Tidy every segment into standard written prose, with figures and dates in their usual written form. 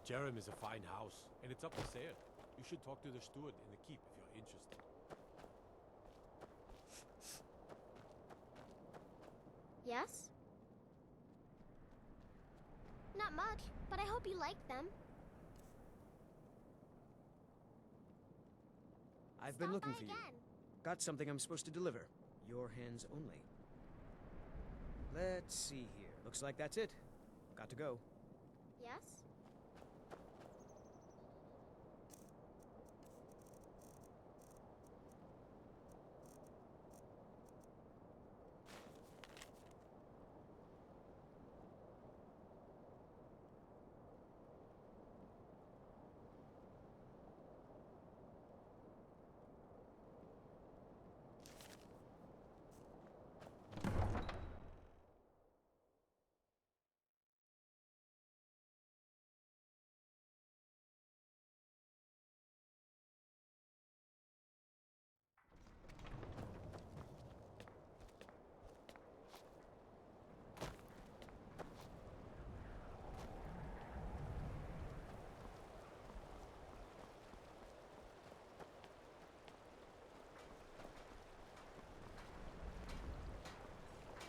Jerem is a fine house, and it's up for sale. You should talk to the steward in the keep if you're interested. Yes? Not much, but I hope you like them. I've been looking for you. Again. Got something I'm supposed to deliver. Your hands only. Let's see here. Looks like that's it. Got to go. Yes?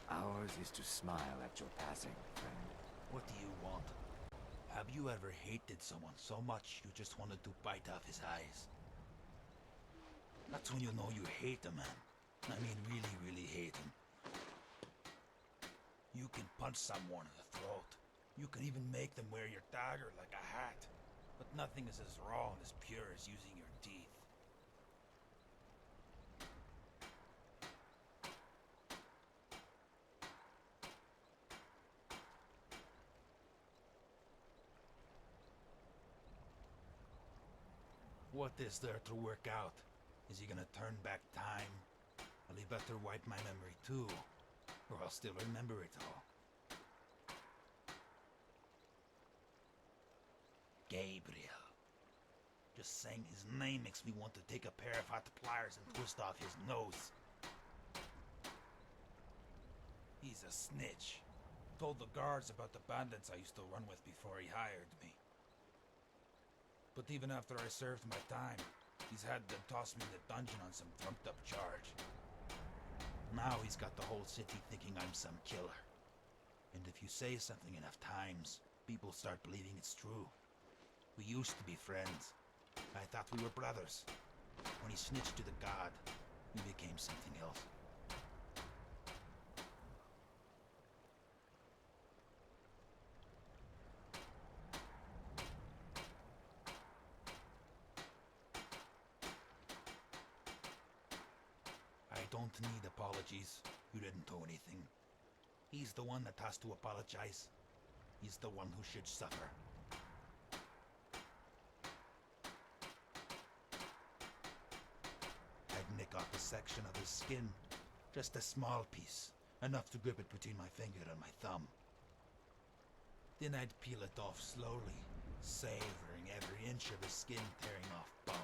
Ours is to smile at your passing, friend. What do you want? Have you ever hated someone so much you just wanted to bite off his eyes? That's when you know you hate a man. I mean really, really hate him. You can punch someone in the throat. You can even make them wear your dagger like a hat. But nothing is as raw and as pure as using your teeth. What is there to work out? Is he gonna turn back time? Well, he better wipe my memory too, or I'll still remember it all. Gabriel. Just saying his name makes me want to take a pair of hot pliers and twist off his nose. He's a snitch. Told the guards about the bandits I used to run with before he hired me. But even after I served my time, he's had them toss me in the dungeon on some trumped up charge. Now he's got the whole city thinking I'm some killer. And if you say something enough times, people start believing it's true. We used to be friends. I thought we were brothers. When he snitched to the god, we became something else. I don't need apologies. You didn't do anything. He's the one that has to apologize. He's the one who should suffer. I'd nick off a section of his skin. Just a small piece. Enough to grip it between my finger and my thumb. Then I'd peel it off slowly, savoring every inch of his skin tearing off bone.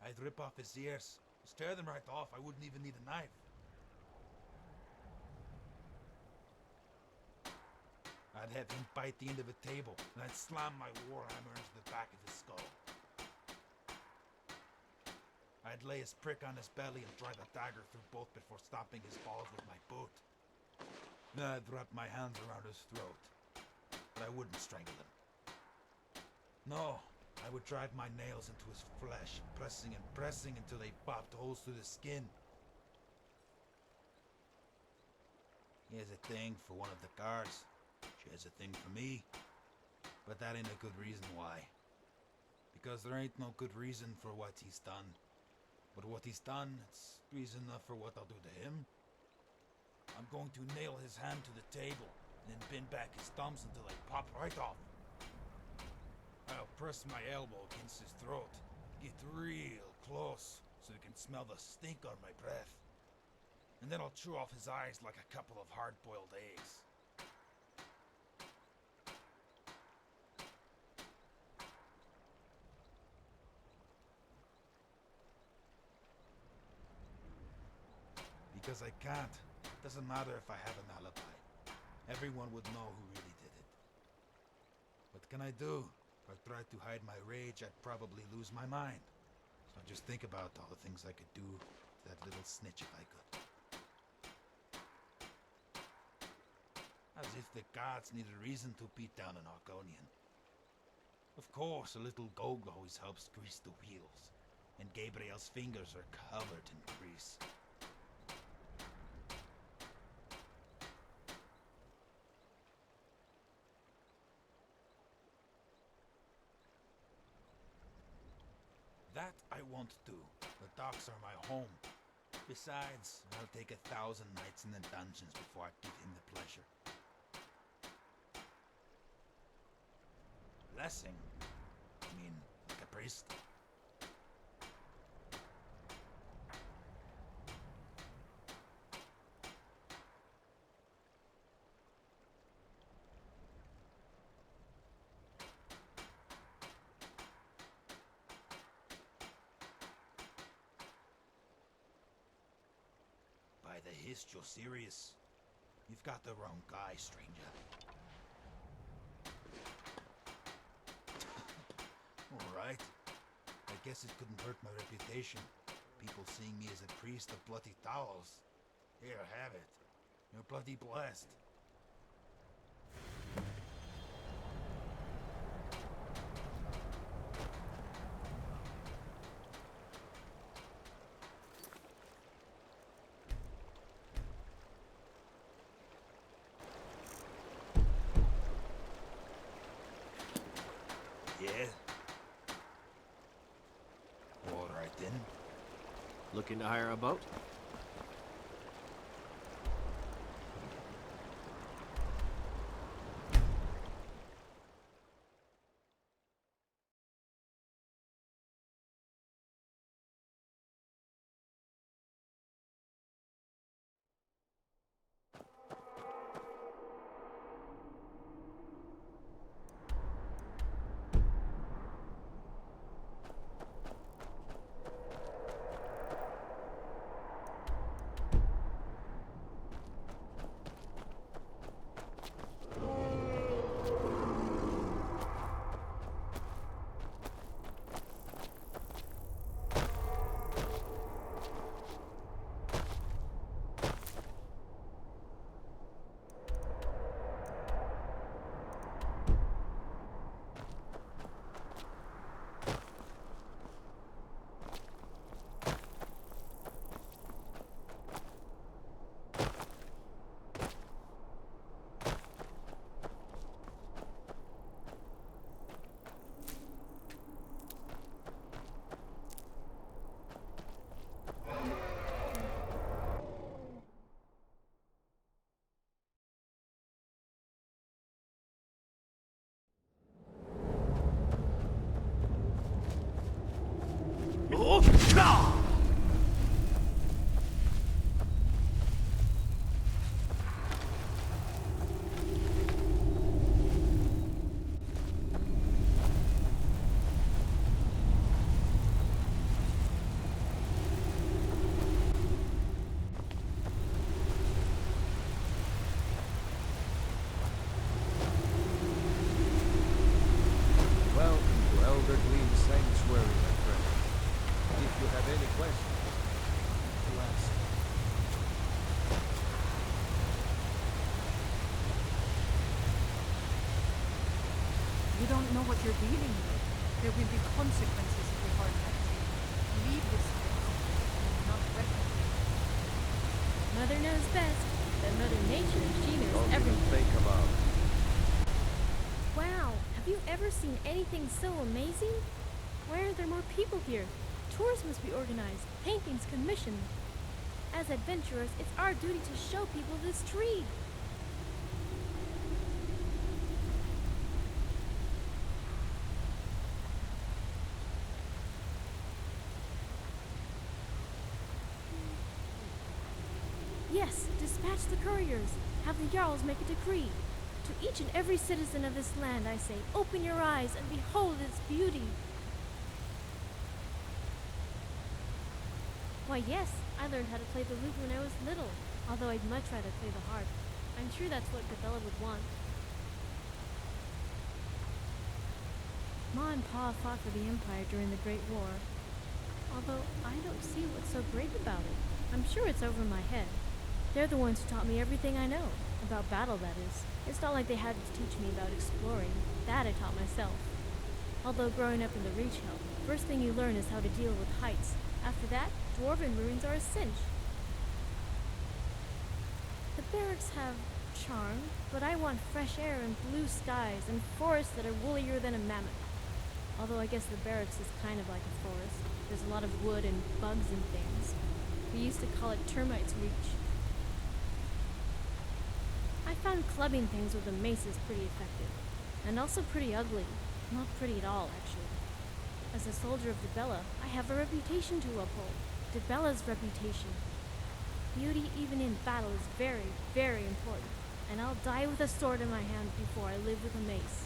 I'd rip off his ears. Just tear them right off. I wouldn't even need a knife. I'd have him bite the end of a table, and I'd slam my warhammer into the back of his skull. I'd lay his prick on his belly and drive a dagger through both before stomping his balls with my boot. Then I'd wrap my hands around his throat, but I wouldn't strangle him. No, I would drive my nails into his flesh, pressing and pressing until they popped holes through the skin. He has a thing for one of the guards. She has a thing for me. But that ain't a good reason why. Because there ain't no good reason for what he's done. But what he's done, it's reason enough for what I'll do to him. I'm going to nail his hand to the table, and then bend back his thumbs until they pop right off. I'll press my elbow against his throat, get real close, so he can smell the stink on my breath. And then I'll chew off his eyes like a couple of hard-boiled eggs. Because I can't. Doesn't matter if I have an alibi. everyone would know who really did it. What can I do? If I tried to hide my rage, I'd probably lose my mind. So I just think about all the things I could do to that little snitch if I could. As if the gods need a reason to beat down an Argonian. Of course, a little gold always helps grease the wheels, and Gabriel's fingers are covered in grease. That I won't do. The docks are my home. Besides, I'll take 1,000 nights in the dungeons before I give him the pleasure. Blessing? I mean, like a priest? By the hist, you're serious. You've got the wrong guy, stranger. Alright. I guess it couldn't hurt my reputation. People seeing me as a priest of bloody towels. Here, have it. You're bloody blessed. Yeah? All right then. Looking to hire a boat? Sanctuary, my friend. If you have any questions, you ask. You don't know what you're dealing with. There will be consequences if you harm that tree. Leave this place. Do not replicate. Mother knows best. But Mother Nature, she knows Don't even everything. think about it. Wow, have you ever seen anything so amazing? Why aren't there more people here? Tours must be organized, paintings commissioned. As adventurers, it's our duty to show people this tree. Yes, dispatch the couriers. Have the Jarls make a decree. To each and every citizen of this land, I say, open your eyes and behold its beauty. Why, yes, I learned how to play the lute when I was little, although I'd much rather play the harp. I'm sure that's what Cabela would want. Ma and Pa fought for the Empire during the Great War. Although I don't see what's so great about it. I'm sure it's over my head. They're the ones who taught me everything I know. About battle, that is. It's not like they had to teach me about exploring. That I taught myself. Although growing up in the Reach helped, first thing you learn is how to deal with heights. After that, dwarven ruins are a cinch. The barracks have charm, but I want fresh air and blue skies and forests that are woollier than a mammoth. Although I guess the barracks is kind of like a forest. There's a lot of wood and bugs and things. We used to call it Termites Reach. I found clubbing things with a mace is pretty effective. And also pretty ugly. Not pretty at all, actually. As a soldier of Dibella, I have a reputation to uphold. Dibella's reputation. Beauty, even in battle, is very, very important. And I'll die with a sword in my hand before I live with a mace.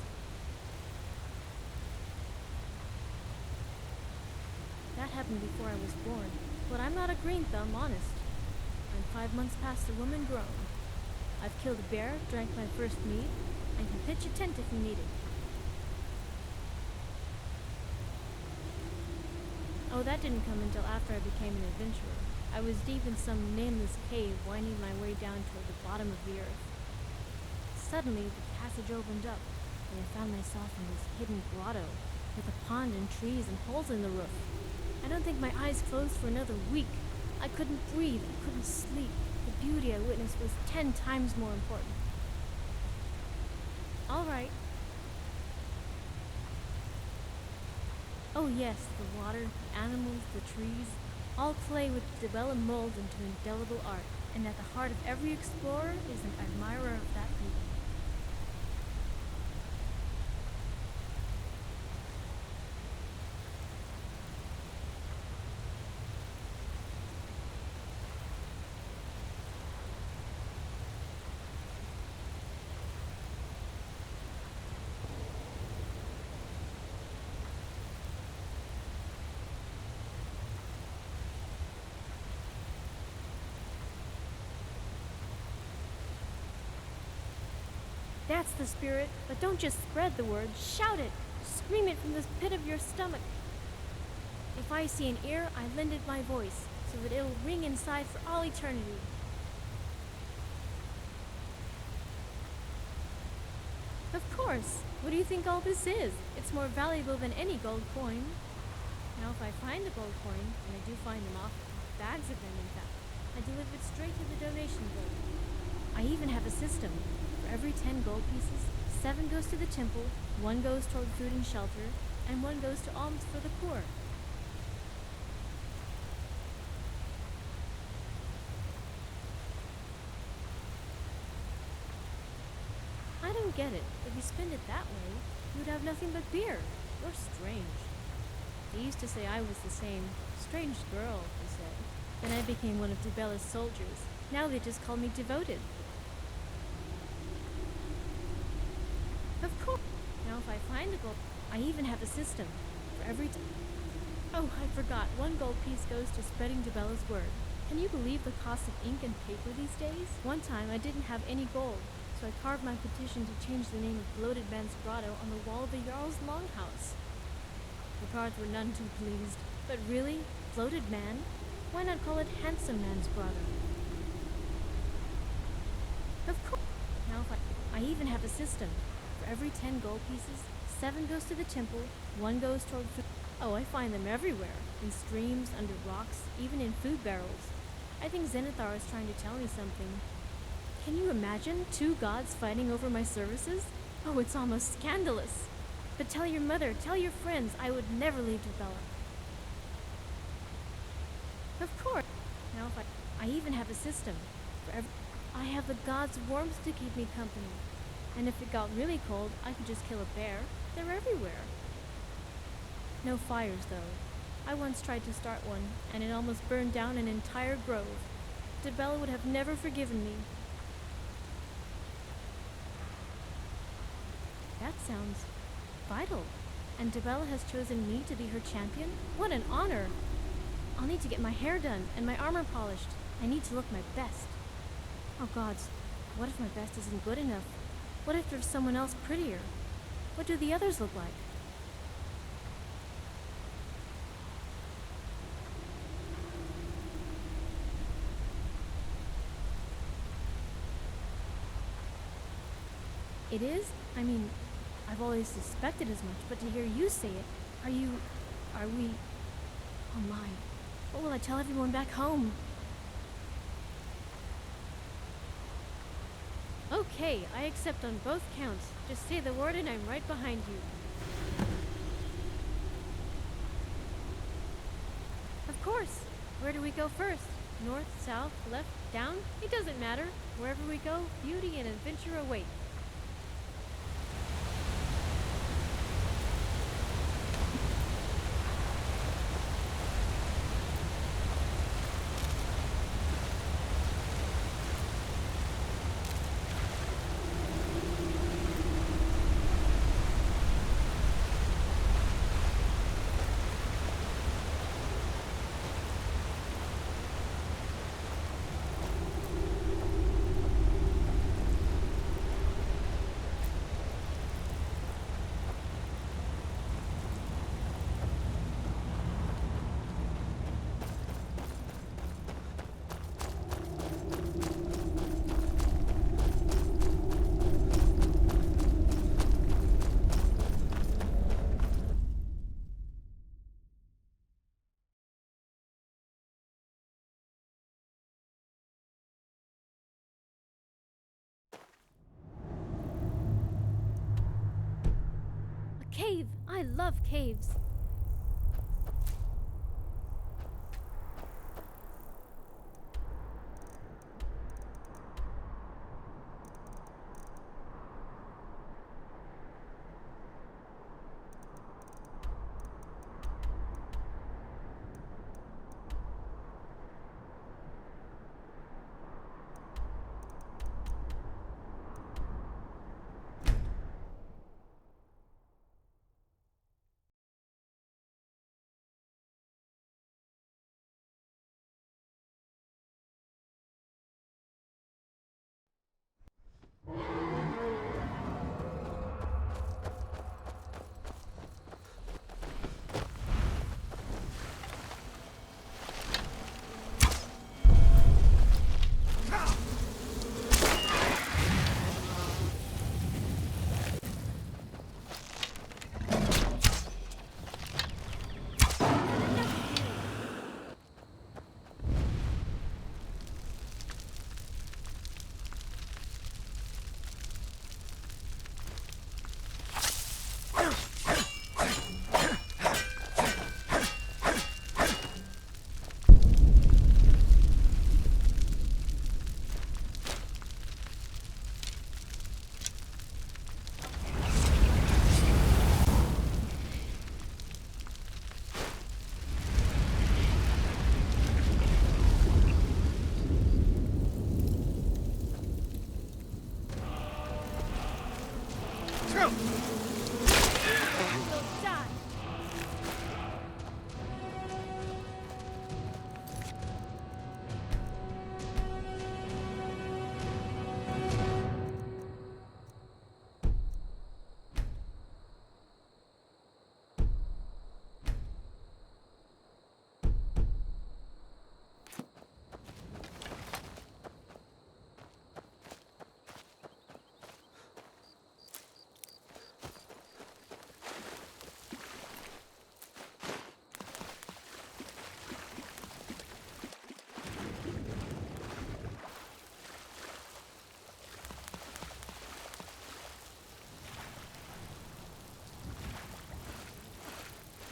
That happened before I was born. But I'm not a green thumb, honest. I'm 5 months past a woman grown. I've killed a bear, drank my first mead, and can pitch a tent if you need it. Oh, that didn't come until after I became an adventurer. I was deep in some nameless cave, winding my way down toward the bottom of the earth. Suddenly, the passage opened up, and I found myself in this hidden grotto, with a pond and trees and holes in the roof. I don't think my eyes closed for another week. I couldn't breathe, I couldn't sleep. The beauty I witnessed was 10 times more important. All right. Oh yes, the water, the animals, the trees, all play with Dibella mold into indelible art, and at the heart of every explorer is an admirer of that beauty. That's the spirit, but don't just spread the word, shout it! Scream it from the pit of your stomach! If I see an ear, I lend it my voice, so that it'll ring inside for all eternity. Of course! What do you think all this is? It's more valuable than any gold coin. Now if I find a gold coin, and I do find them often, bags of them in fact, I deliver it straight to the donation bowl. I even have a system. For every 10 gold pieces, 7 goes to the temple, 1 goes toward food and shelter, and 1 goes to alms for the poor. I don't get it. If you spend it that way, you would have nothing but beer. You're strange. They used to say I was the same strange girl, they said. Then I became one of Dibella's soldiers. Now they just call me devoted. Of course. Now if I find a gold, I even have a system. For every Oh, I forgot. 1 gold piece goes to spreading Dibella's word. Can you believe the cost of ink and paper these days? One time I didn't have any gold, so I carved my petition to change the name of Bloated Man's Grotto on the wall of the Jarl's longhouse. The guards were none too pleased. But really? Bloated Man? Why not call it Handsome Man's Grotto? Of course. Now if I even have a system. For every 10 gold pieces, 7 goes to the temple, 1 goes toward food. Oh, I find them everywhere. In streams, under rocks, even in food barrels. I think Zenithar is trying to tell me something. Can you imagine 2 gods fighting over my services? Oh, it's almost scandalous. But tell your mother, tell your friends, I would never leave Dibella. Of course. Now if I even have a system. I have the gods' warmth to keep me company. And if it got really cold, I could just kill a bear. They're everywhere. No fires, though. I once tried to start one, and it almost burned down an entire grove. Dibella would have never forgiven me. That sounds vital. And Dibella has chosen me to be her champion? What an honor! I'll need to get my hair done and my armor polished. I need to look my best. Oh gods, What if my best isn't good enough? What if there's someone else prettier? What do the others look like? It is? I mean, I've always suspected as much, but to hear you say it, are we... Oh my. What will I tell everyone back home? Okay, I accept on both counts. Just say the word and I'm right behind you. Of course. Where do we go first? North, south, left, down? It doesn't matter. Wherever we go, beauty and adventure await. Cave! I love caves!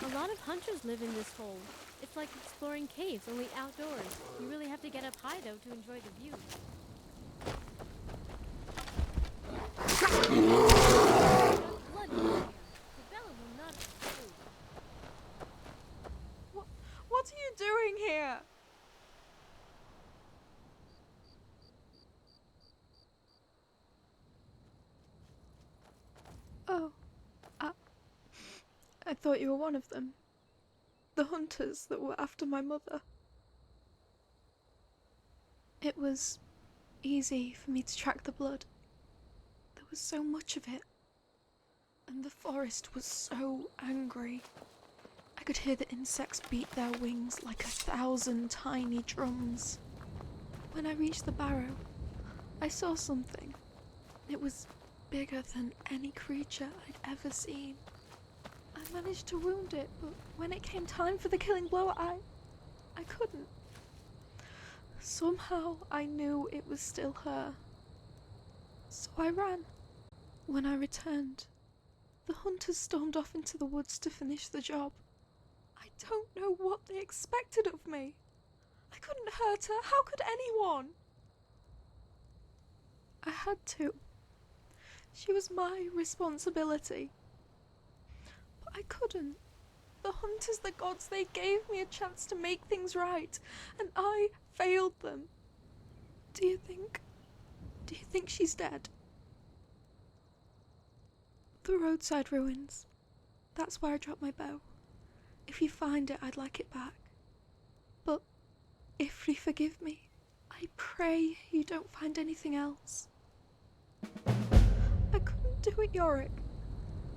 A lot of hunters live in this hole. It's like exploring caves, only outdoors. You really have to get up high, though, to enjoy the view. Blood in here. The bell will not explode. What are you doing here? Oh, I thought you were one of them. The hunters that were after my mother. It was easy for me to track the blood. There was so much of it, and the forest was so angry. I could hear the insects beat their wings like 1,000 tiny drums. When I reached the barrow, I saw something. It was bigger than any creature I'd ever seen. I managed to wound it, but when it came time for the killing blow, I couldn't. Somehow I knew it was still her. So I ran. When I returned, the hunters stormed off into the woods to finish the job. I don't know what they expected of me. I couldn't hurt her. How could anyone? I had to. She was my responsibility. But I couldn't. The hunters, the gods, they gave me a chance to make things right, and I failed them. Do you think she's dead? The roadside ruins. That's where I dropped my bow. If you find it, I'd like it back. But if you forgive me, I pray you don't find anything else. I couldn't do it, Yorick.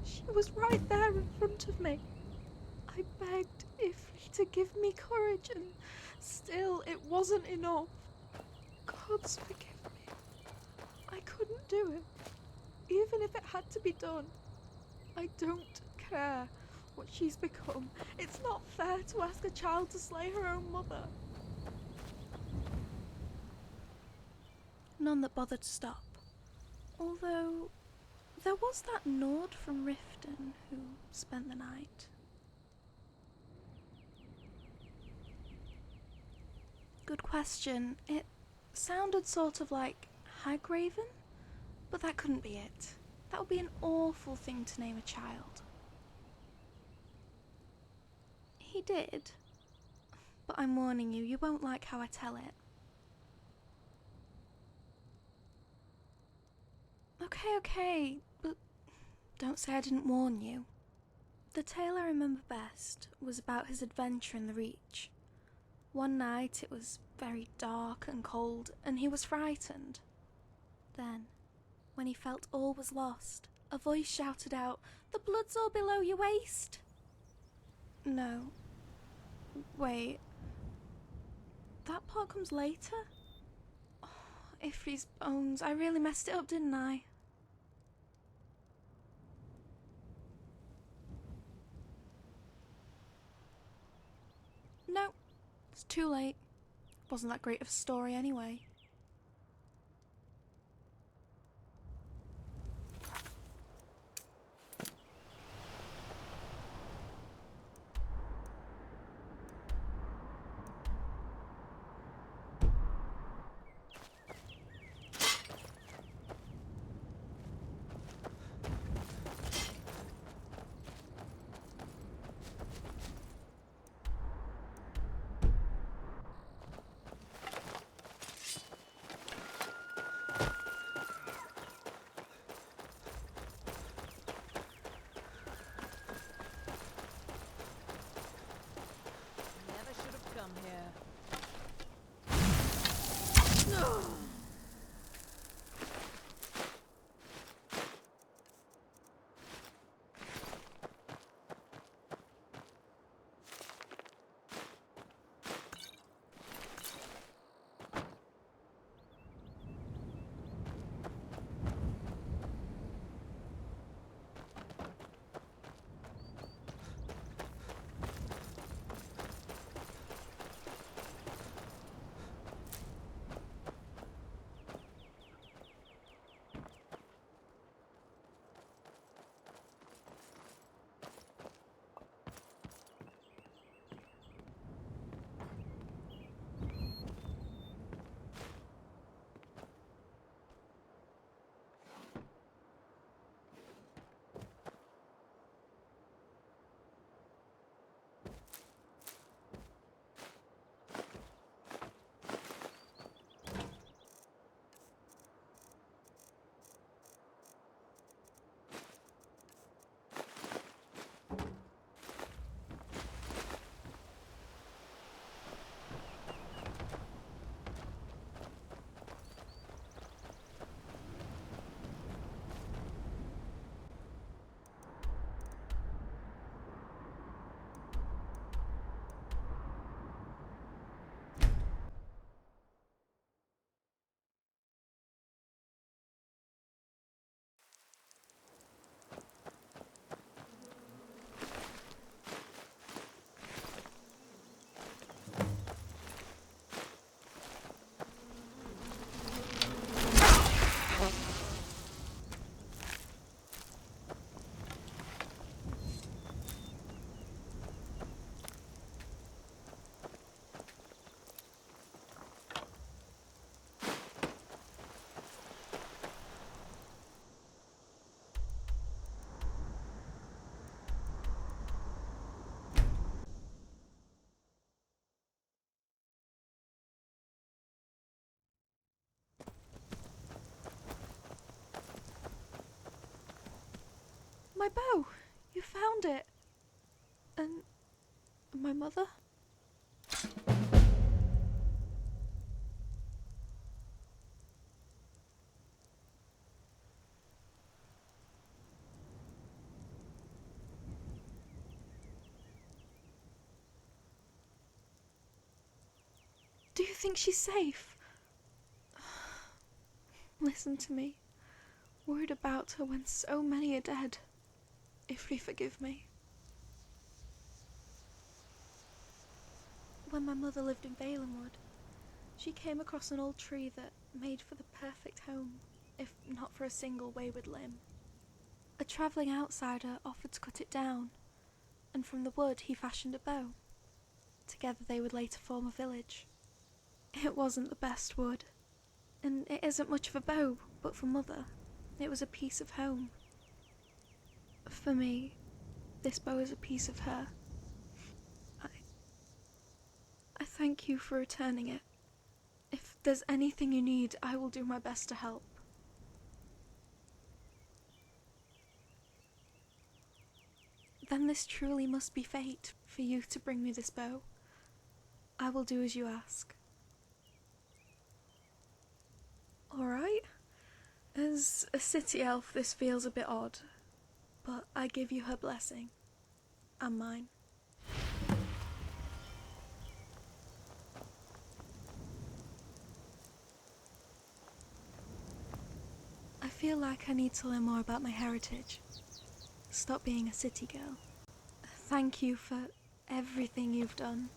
She was right there in front of me. I begged Ifri to give me courage, and still it wasn't enough. Gods forgive me. I couldn't do it, even if it had to be done. I don't care what she's become. It's not fair to ask a child to slay her own mother. None that bothered to stop. Although, there was that Nord from Riften who spent the night. Good question. It sounded sort of like Hagraven, but that couldn't be it. That would be an awful thing to name a child. He did, but I'm warning you, you won't like how I tell it. Okay, but don't say I didn't warn you. The tale I remember best was about his adventure in the Reach. One night it was very dark and cold, and he was frightened. Then, when he felt all was lost, a voice shouted out, "The blood's all below your waist!" No. Wait. That part comes later? Oh, Ifri's bones, I really messed it up, didn't I? No, it's too late. Wasn't that great of a story anyway. My bow! You found it! And my mother? Do you think she's safe? Listen to me. Worried about her when so many are dead. If you forgive me. When my mother lived in Valenwood, she came across an old tree that made for the perfect home, if not for a single wayward limb. A travelling outsider offered to cut it down, and from the wood he fashioned a bow. Together they would later form a village. It wasn't the best wood, and it isn't much of a bow, but for Mother, it was a piece of home. For me, this bow is a piece of her. I thank you for returning it. If there's anything you need, I will do my best to help. Then this truly must be fate, for you to bring me this bow. I will do as you ask. Alright. As a city elf, this feels a bit odd, but I give you her blessing. And mine. I feel like I need to learn more about my heritage. Stop being a city girl. Thank you for everything you've done.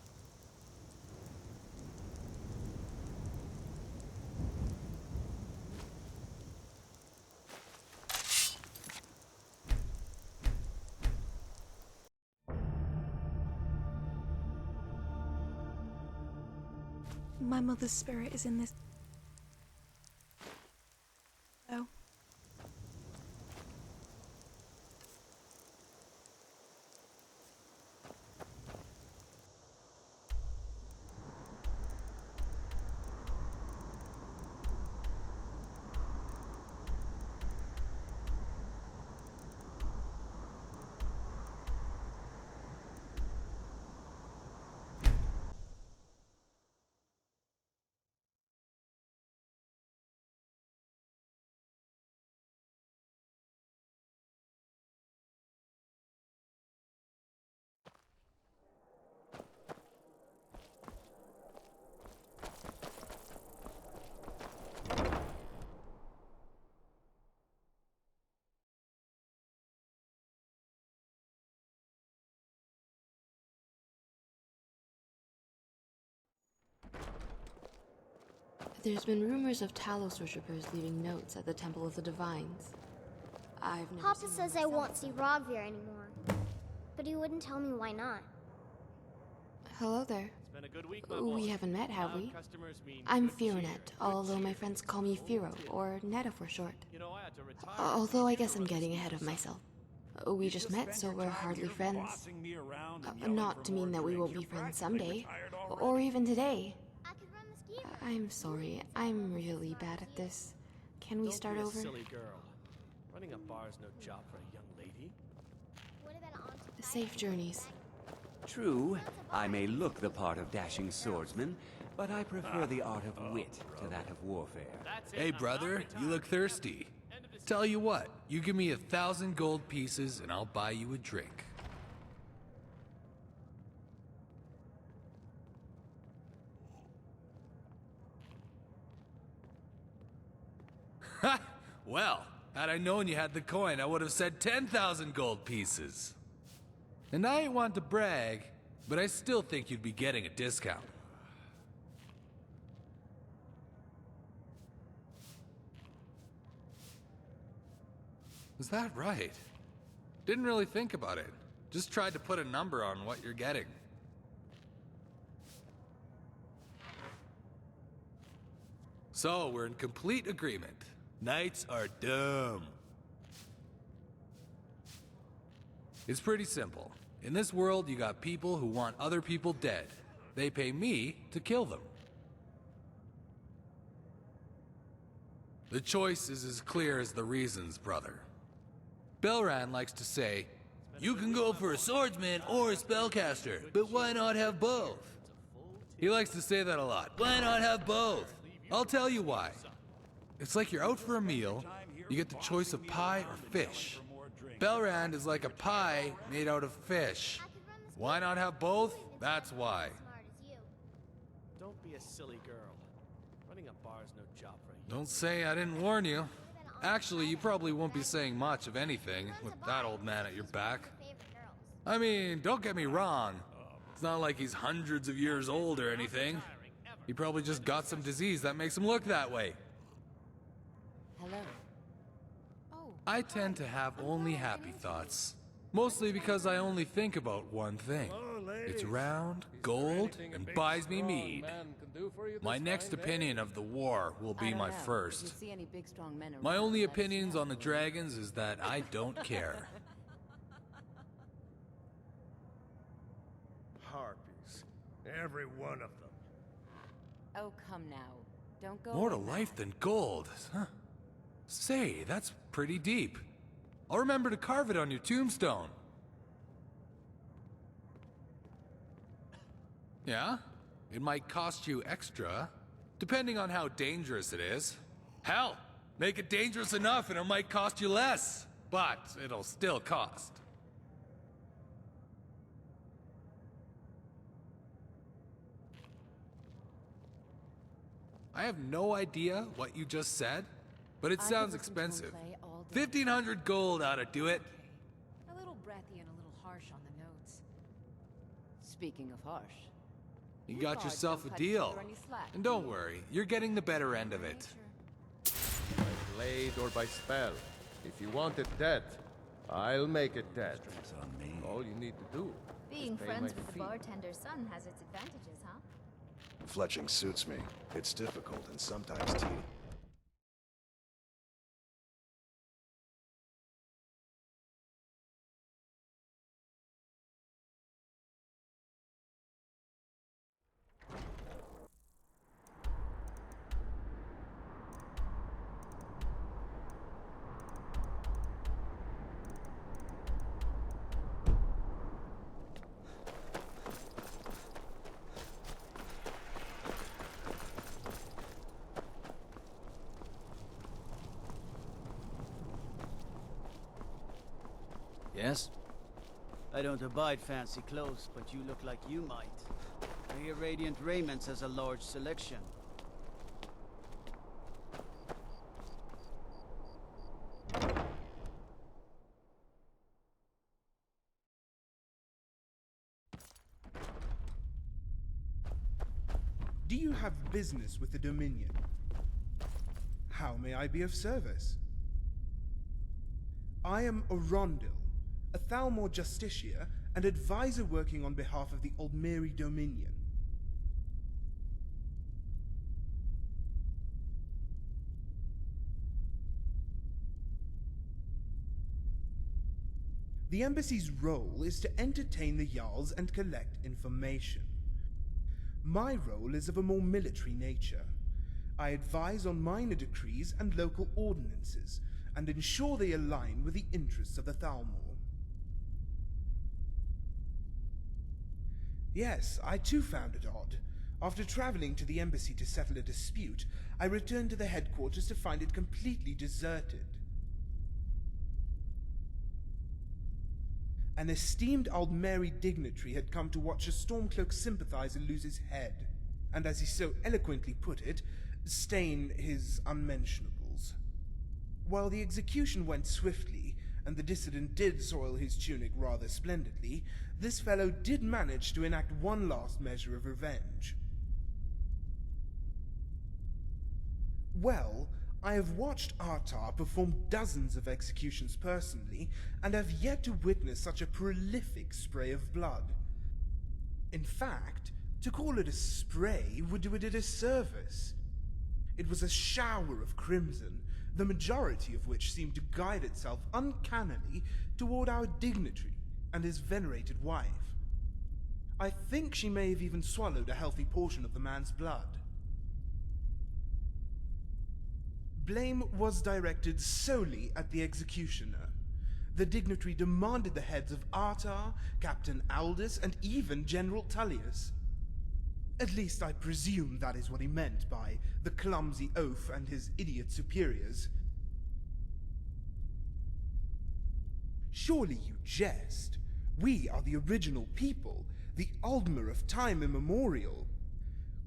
My mother's spirit is in this. Oh. There's been rumors of Talos worshippers leaving notes at the Temple of the Divines. I've never Papa seen one says I myself. won't see Rogvir anymore, but he wouldn't tell me why not. Hello there. It's been a good week, my We boy. haven't met, have Now we? customers mean I'm good cheer, Fironet, good although my cheer. friends call me Firo, or Netta for short. You know, I had to retire. Although I guess I'm getting ahead of myself. We just met, so we're hardly friends. Not to mean that we won't be friends someday, or even today. I could run the ski. I'm sorry, I'm really bad at this. Can we Don't start be a over? silly girl. Running a bar is no job for a young lady. What about Auntie Safe journeys. True, I may look the part of dashing swordsman, but I prefer the art of wit to that of warfare. That's it. Hey I'm brother, not you look retired. thirsty. End of Tell you what, you give me 1,000 gold pieces and I'll buy you a drink. Ha! Well, had I known you had the coin, I would have said 10,000 gold pieces. And I ain't want to brag, but I still think you'd be getting a discount. Is that right? Didn't really think about it. Just tried to put a number on what you're getting. So, we're in complete agreement. Knights are dumb. It's pretty simple. In this world, you got people who want other people dead. They pay me to kill them. The choice is as clear as the reasons, brother. Belran likes to say, you can go for a swordsman or a spellcaster, but why not have both? He likes to say that a lot. Why not have both? I'll tell you why. It's like you're out for a meal, you get the choice of pie or fish. Belrand is like a pie made out of fish. Why not have both? That's why. Don't be a silly girl. Running a bar is no job for you. Don't say I didn't warn you. Actually, you probably won't be saying much of anything with that old man at your back. I mean, don't get me wrong. It's not like he's hundreds of years old or anything. He probably just got some disease that makes him look that way. Hello. I tend to have only happy thoughts. Mostly because I only think about one thing. It's round, gold, and buys me mead. My next opinion of the war will be my first. My only opinions on the dragons is that I don't care. Harpies. Every one of them. Oh, come now. Don't go. More to life than gold, huh? Say, that's pretty deep. I'll remember to carve it on your tombstone. Yeah? It might cost you extra, depending on how dangerous it is. Hell, make it dangerous enough and it might cost you less, but it'll still cost. I have no idea what you just said, but it sounds expensive. 1,500 gold ought to do it. A little breathy and a little harsh on the notes. Speaking of harsh, You got yourself a deal. And don't worry, you're getting the better end of it. By blade or by spell. If you want it dead, I'll make it dead. All you need to do Being is pay friends my with the fee. bartender's son has its advantages, huh? Fletching suits me. It's difficult and sometimes tedious. Yes? I don't abide fancy clothes, but you look like you might. I hear Radiant Raiments has a large selection. Do you have business with the Dominion? How may I be of service? I am Arundel, a Thalmor Justiciar and advisor working on behalf of the Aldmeri Dominion. The embassy's role is to entertain the Jarls and collect information. My role is of a more military nature. I advise on minor decrees and local ordinances, and ensure they align with the interests of the Thalmor. Yes, I too found it odd. After traveling to the embassy to settle a dispute, I returned to the headquarters to find it completely deserted. An esteemed Aldmeri dignitary had come to watch a Stormcloak sympathizer lose his head, and as he so eloquently put it, stain his unmentionables. While the execution went swiftly, and the dissident did soil his tunic rather splendidly, this fellow did manage to enact one last measure of revenge. Well, I have watched Artar perform dozens of executions personally, and have yet to witness such a prolific spray of blood. In fact, to call it a spray would do it a disservice. It was a shower of crimson, the majority of which seemed to guide itself uncannily toward our dignitary and his venerated wife. I think she may have even swallowed a healthy portion of the man's blood. Blame was directed solely at the executioner. The dignitary demanded the heads of Artar, Captain Aldous, and even General Tullius. At least I presume that is what he meant by the clumsy oaf and his idiot superiors. Surely you jest. We are the original people, the Aldmer of time immemorial.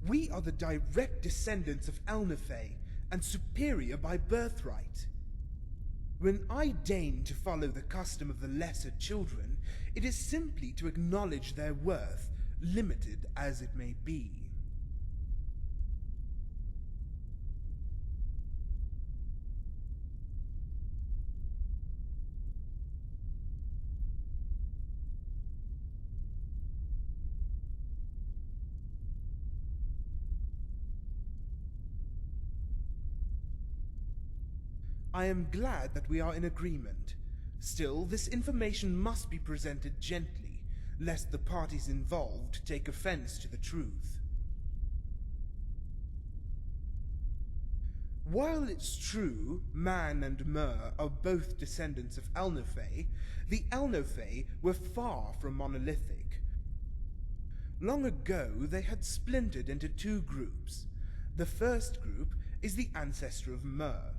We are the direct descendants of Elnefey, and superior by birthright. When I deign to follow the custom of the lesser children, it is simply to acknowledge their worth, limited as it may be. I am glad that we are in agreement. Still, this information must be presented gently, lest the parties involved take offense to the truth. While it's true Man and Mer are both descendants of Elnefey, the Elnefey were far from monolithic. Long ago, they had splintered into two groups. The first group is the ancestor of Mer.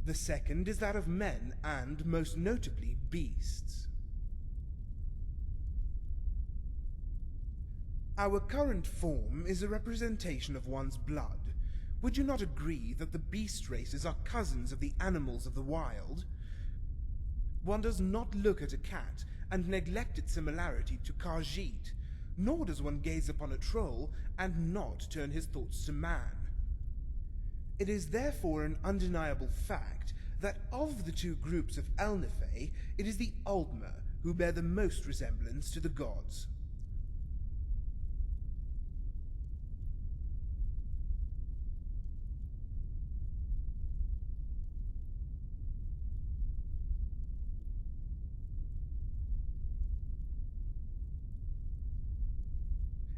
The second is that of men and, most notably, beasts. Our current form is a representation of one's blood. Would you not agree that the beast races are cousins of the animals of the wild? One does not look at a cat and neglect its similarity to Khajiit, nor does one gaze upon a troll and not turn his thoughts to man. It is therefore an undeniable fact that of the two groups of Elnefey, it is the Aldmer who bear the most resemblance to the gods.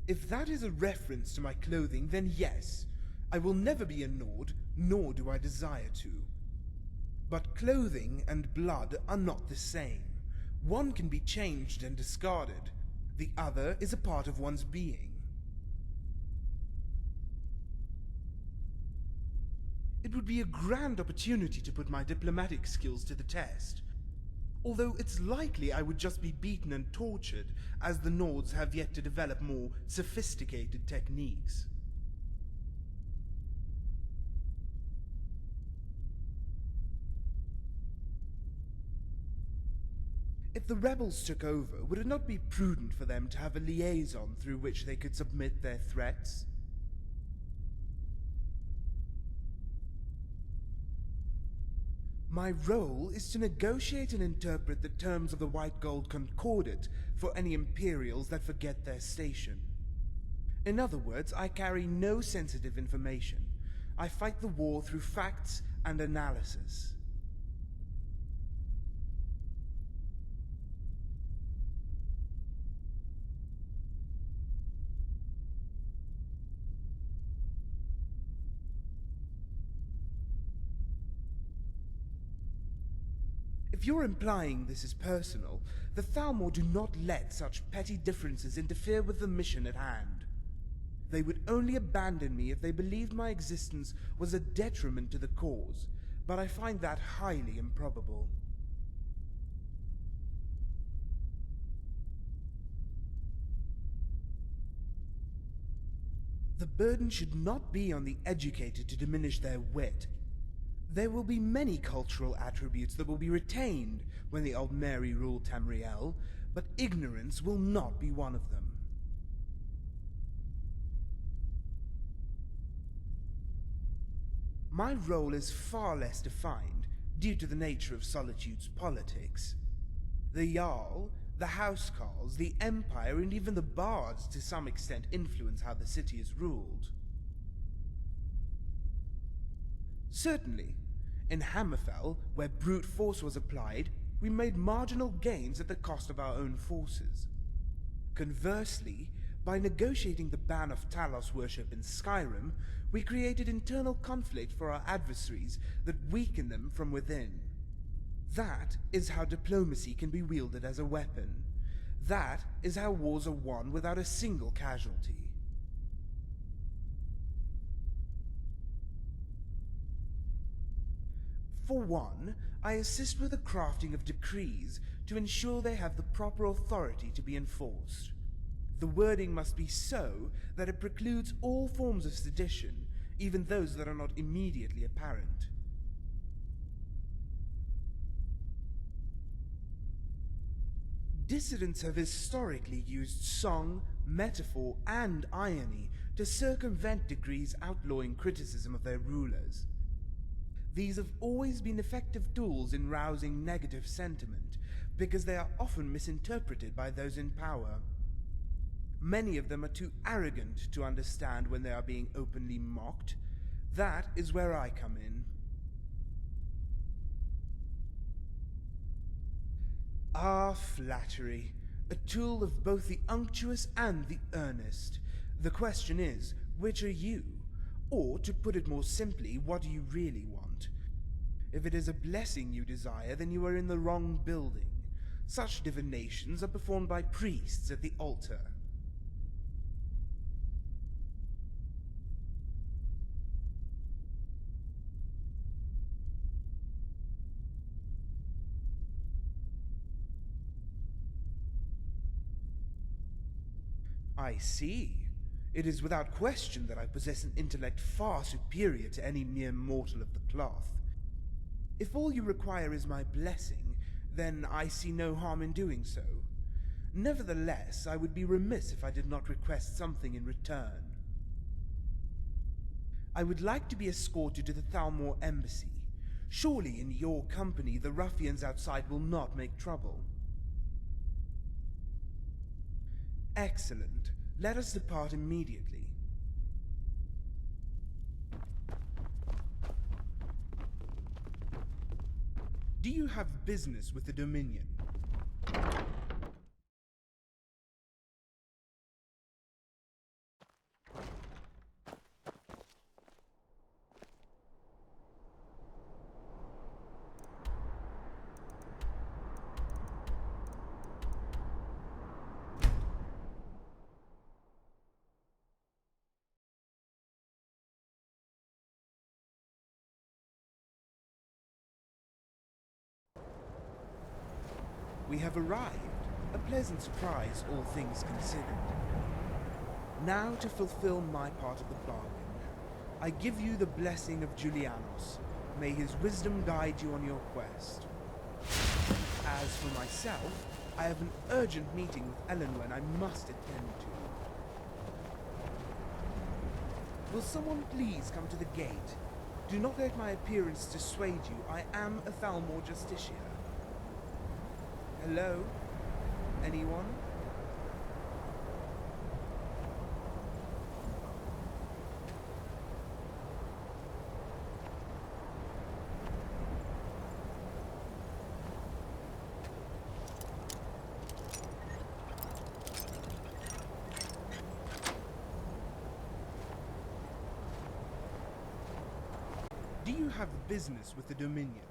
If that is a reference to my clothing, then yes, I will never be a Nord, nor do I desire to. But clothing and blood are not the same. One can be changed and discarded. The other is a part of one's being. It would be a grand opportunity to put my diplomatic skills to the test. Although it's likely I would just be beaten and tortured, as the Nords have yet to develop more sophisticated techniques. If the rebels took over, would it not be prudent for them to have a liaison through which they could submit their threats? My role is to negotiate and interpret the terms of the White Gold Concordat for any Imperials that forget their station. In other words, I carry no sensitive information. I fight the war through facts and analysis. If you're implying this is personal, the Thalmor do not let such petty differences interfere with the mission at hand. They would only abandon me if they believed my existence was a detriment to the cause, but I find that highly improbable. The burden should not be on the educated to diminish their wit. There will be many cultural attributes that will be retained when the Aldmeri rule Tamriel, but ignorance will not be one of them. My role is far less defined, due to the nature of Solitude's politics. The Jarl, the Housecarls, the Empire, and even the Bards to some extent influence how the city is ruled. Certainly, in Hammerfell, where brute force was applied, we made marginal gains at the cost of our own forces. Conversely, by negotiating the ban of Talos worship in Skyrim, we created internal conflict for our adversaries that weakened them from within. That is how diplomacy can be wielded as a weapon. That is how wars are won without a single casualty. For one, I assist with the crafting of decrees to ensure they have the proper authority to be enforced. The wording must be so that it precludes all forms of sedition, even those that are not immediately apparent. Dissidents have historically used song, metaphor, and irony to circumvent decrees outlawing criticism of their rulers. These have always been effective tools in rousing negative sentiment, because they are often misinterpreted by those in power. Many of them are too arrogant to understand when they are being openly mocked. That is where I come in. Ah, flattery, a tool of both the unctuous and the earnest. The question is, which are you? Or, to put it more simply, what do you really want? If it is a blessing you desire, then you are in the wrong building. Such divinations are performed by priests at the altar. I see. It is without question that I possess an intellect far superior to any mere mortal of the cloth. If all you require is my blessing, then I see no harm in doing so. Nevertheless, I would be remiss if I did not request something in return. I would like to be escorted to the ᵯᴑᴆᴆᴇᴆ embassy. Surely in your company the ruffians outside will not make trouble. Excellent. Let us depart immediately. Do you have business with the Dominion? We have arrived. A pleasant surprise, all things considered. Now to fulfill my part of the bargain. I give you the blessing of Julianos. May his wisdom guide you on your quest. As for myself, I have an urgent meeting with Elenwen I must attend to. Will someone please come to the gate? Do not let my appearance dissuade you. I am a ᵯᴑᴆᴆ Justicia. Hello? Anyone? Do you have business with the Dominion?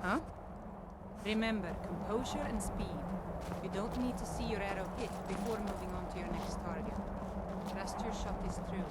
Huh? Remember, composure and speed. You don't need to see your arrow hit before moving on to your next target. Trust your shot is true.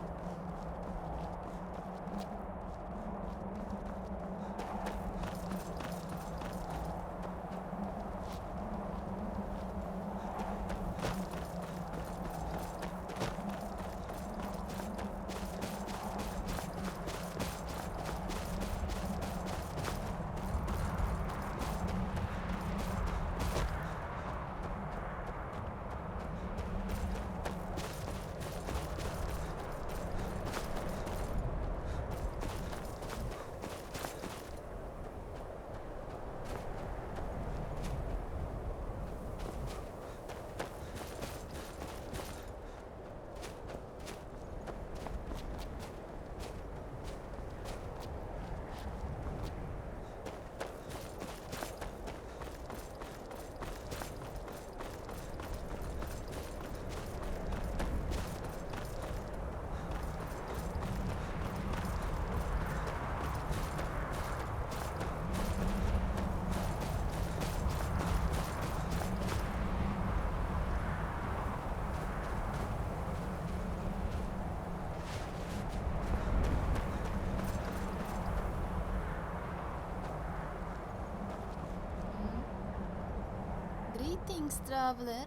Greetings, traveler.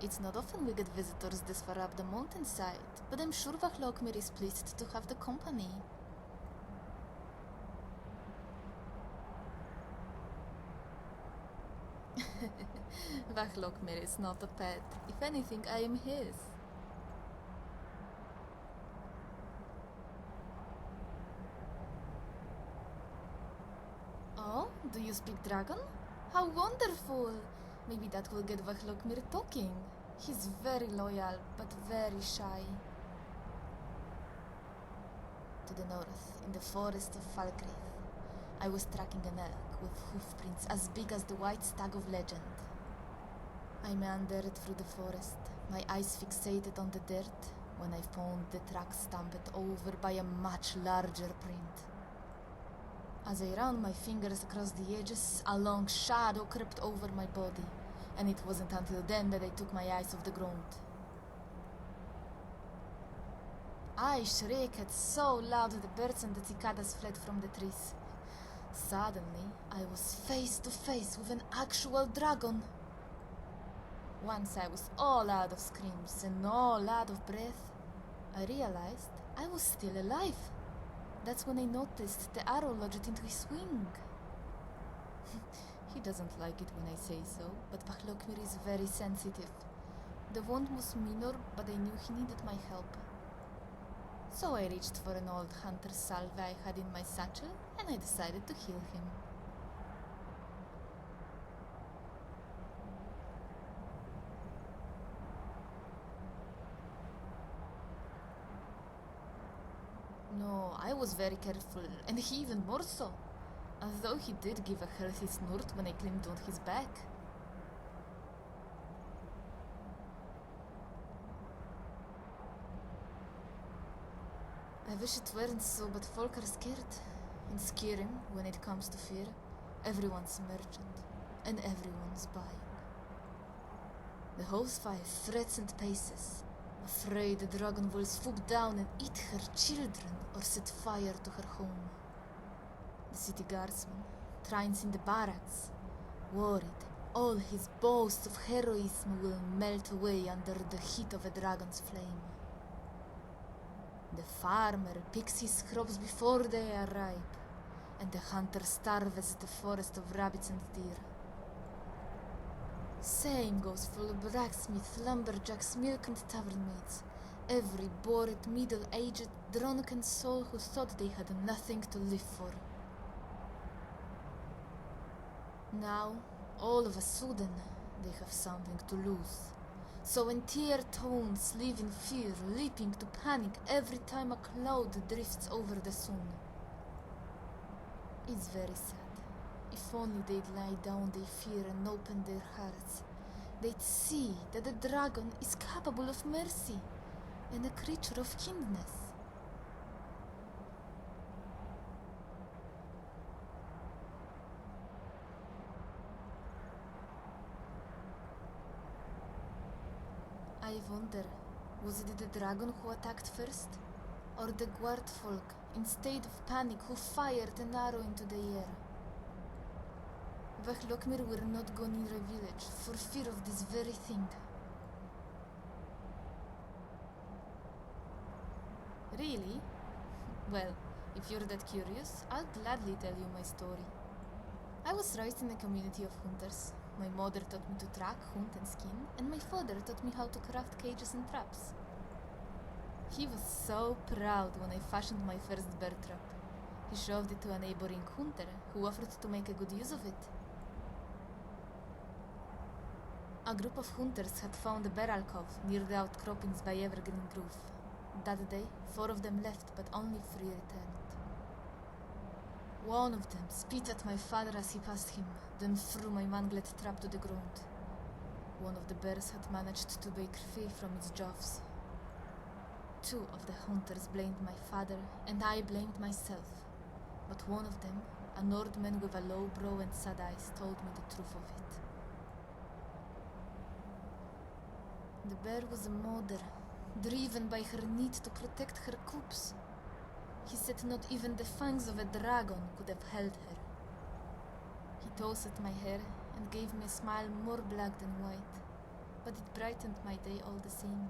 It's not often we get visitors this far up the mountainside, but I'm sure ᵯᴑᴆᴆᴇᴆ is pleased to have the company. ᵯᴑᴆᴆᴇᴆ is not a pet. If anything, I am his. Oh, do you speak dragon? How wonderful! Maybe that will get ᵯᴑᴆᴆᴆ talking. He's very loyal, but very shy. To the north, in the forest of Falkreath, I was tracking an elk with hoofprints as big as the white stag of legend. I meandered through the forest, my eyes fixated on the dirt, when I found the track stamped over by a much larger print. As I ran my fingers across the edges, a long shadow crept over my body, and it wasn't until then that I took my eyes off the ground. I shrieked so loud the birds and the cicadas fled from the trees. Suddenly, I was face to face with an actual dragon. Once I was all out of screams and all out of breath, I realized I was still alive. That's when I noticed the arrow lodged into his wing. He doesn't like it when I say so, but ᵯᴑᴆᴆᴆ is very sensitive. The wound was minor, but I knew he needed my help. So I reached for an old hunter's salve I had in my satchel, and I decided to heal him. No, I was very careful, and he even more so. Although he did give a healthy snort when I climbed on his back. I wish it weren't so, but folk are scared. In Skyrim, when it comes to fear, everyone's merchant, and everyone's buying. The housefire threats and paces, afraid the dragon will swoop down and eat her children or set fire to her home. The city guardsman trains in the barracks, worried all his boasts of heroism will melt away under the heat of a dragon's flame. The farmer picks his crops before they are ripe, and the hunter starves the forest of rabbits and deer. Same goes for the blacksmith, lumberjacks, milk and tavern maids. Every bored, middle-aged, drunken soul who thought they had nothing to live for. Now, all of a sudden, they have something to lose. So entire towns live in fear, leaping to panic every time a cloud drifts over the sun. It's very sad. If only they'd lie down their fear and open their hearts, they'd see that the dragon is capable of mercy and a creature of kindness. I wonder, was it the dragon who attacked first? Or the guard folk, in state of panic, who fired an arrow into the air? ᵯᴑᴆᴆᴆ will not go near a village for fear of this very thing. Really? Well, if you're that curious, I'll gladly tell you my story. I was raised in a community of hunters. My mother taught me to track, hunt and skin, and my father taught me how to craft cages and traps. He was so proud when I fashioned my first bear trap. He shoved it to a neighboring hunter, who offered to make a good use of it. A group of hunters had found a bear alcove near the outcroppings by Evergreen Grove. That day, 4 of them left, but only 3 returned. One of them spit at my father as he passed him, then threw my manglet trap to the ground. One of the bears had managed to break free from its jaws. 2 of the hunters blamed my father, and I blamed myself. But one of them, a Nordman with a low brow and sad eyes, told me the truth of it. The bear was a mother, driven by her need to protect her cubs. He said not even the fangs of a dragon could have held her. He tossed my hair and gave me a smile more black than white, but it brightened my day all the same.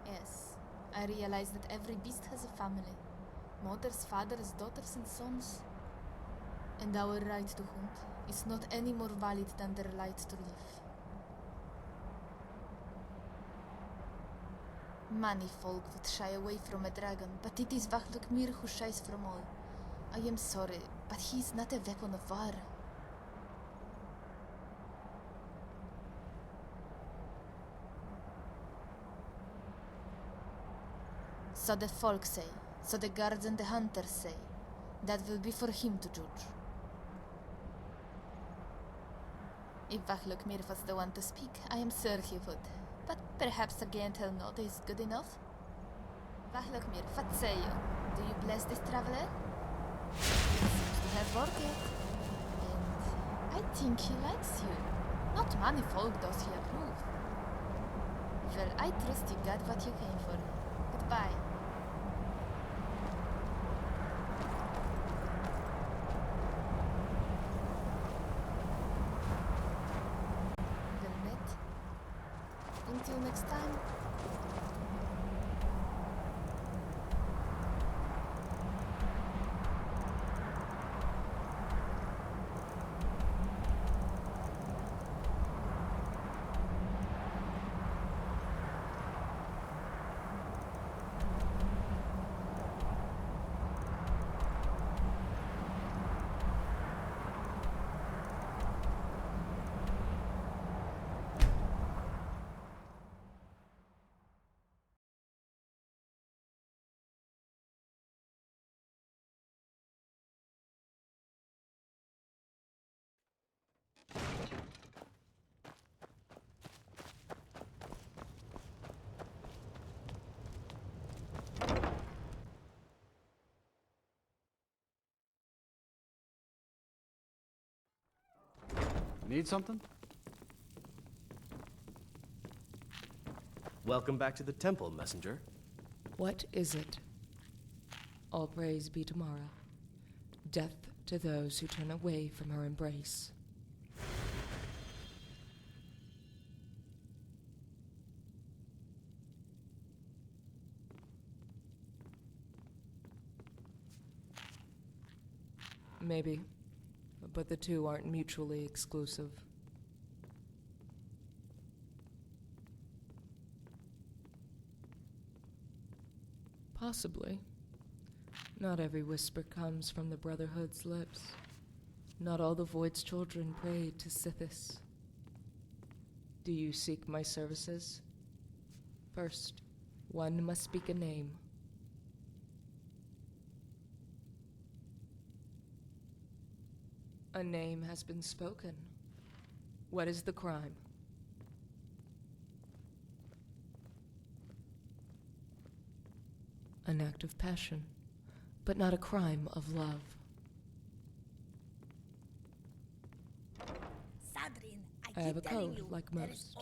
Yes, I realized that every beast has a family. Mothers, fathers, daughters, and sons. And our right to hunt is not any more valid than their right to live. Many folk would shy away from a dragon, but it is ᵯᴑᴆᴆᴇᴆ who shies from all. I am sorry, but he is not a weapon of war. So the folk say, so the guards and the hunters say. That will be for him to judge. If ᵯᴑᴆᴆᴇᴆ was the one to speak, I am sure he would. But perhaps a gentle nod is good enough? ᵯᴑᴆᴆᴆᴇᴆ, what say you? Do you bless this traveler? He seems to have worked it. And I think he likes you. Not many folk does he approve. Well, I trust you got what you came for. Goodbye. Well met. Until next time. Need something? Welcome back to the temple, messenger. What is it? All praise be to Mara. Death to those who turn away from her embrace. Maybe, but the two aren't mutually exclusive. Possibly. Not every whisper comes from the Brotherhood's lips. Not all the Void's children pray to Sithis. Do you seek my services? First, one must speak a name. A name has been spoken. What is the crime? An act of passion, but not a crime of love. I have a code, like most.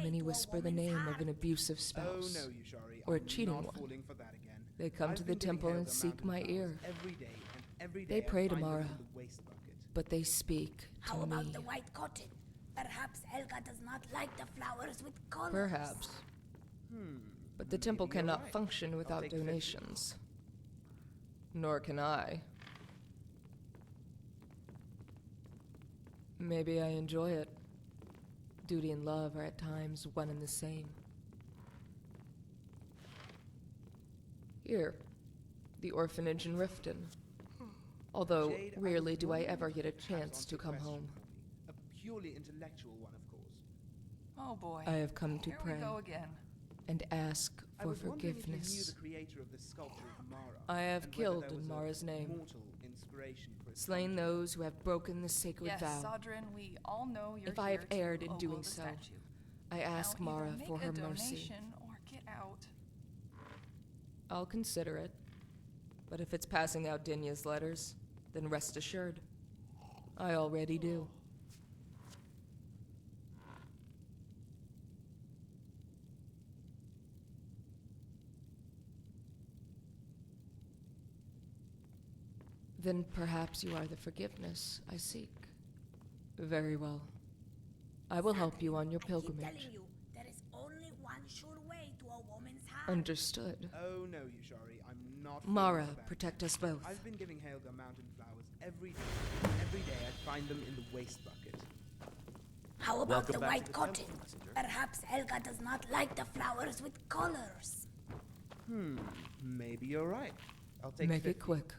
Many whisper the name of an abusive spouse, Oh no, Yushari, or a I'm cheating not one. falling for that again. They come I've to the been digging temple hay and over seek my mountain ear. paths every day, and every They day I pray to find them Mara, in the waste bucket. but they speak How to about me. the white cotton? Perhaps Helga does not like the flowers with colors. Perhaps. But the temple maybe you're cannot right. function I'll without take 50. donations. Nor can I. Maybe I enjoy it. Duty and love are at times one and the same. Here, the orphanage in Riften. Although Jade, I rarely was do I wondering ever if you get a could pass chance on to come question home. for me. A purely intellectual one, of course. Oh boy. I have come to Here pray we go again. and ask I for was wondering if you knew forgiveness. the creator of the sculpture of Mara. I have and whether killed there in was a Mara's name, mortal inspiration for its slain those who have broken the sacred Yes, vow. ᵯᴑᴆ, we all know you're If I have here to erred in ogle doing the so, statue. I ask Now, Mara either for make her a mercy. donation or get out. I'll consider it. But if it's passing out Dinya's letters, then rest assured, I already do. Then perhaps you are the forgiveness I seek. Very well. I will help you on your pilgrimage. Telling you, there is only one sure way to a woman's heart. Understood. Oh no, Yushari, I'm not. Mara, protect us both. I've been giving Helga mountain flowers every day. Every day I find them in the waste bucket. How about Welcome the back white to the cotton? temple, messenger. Perhaps Helga does not like the flowers with colors. Maybe you're right. I'll take Make 50. it quick.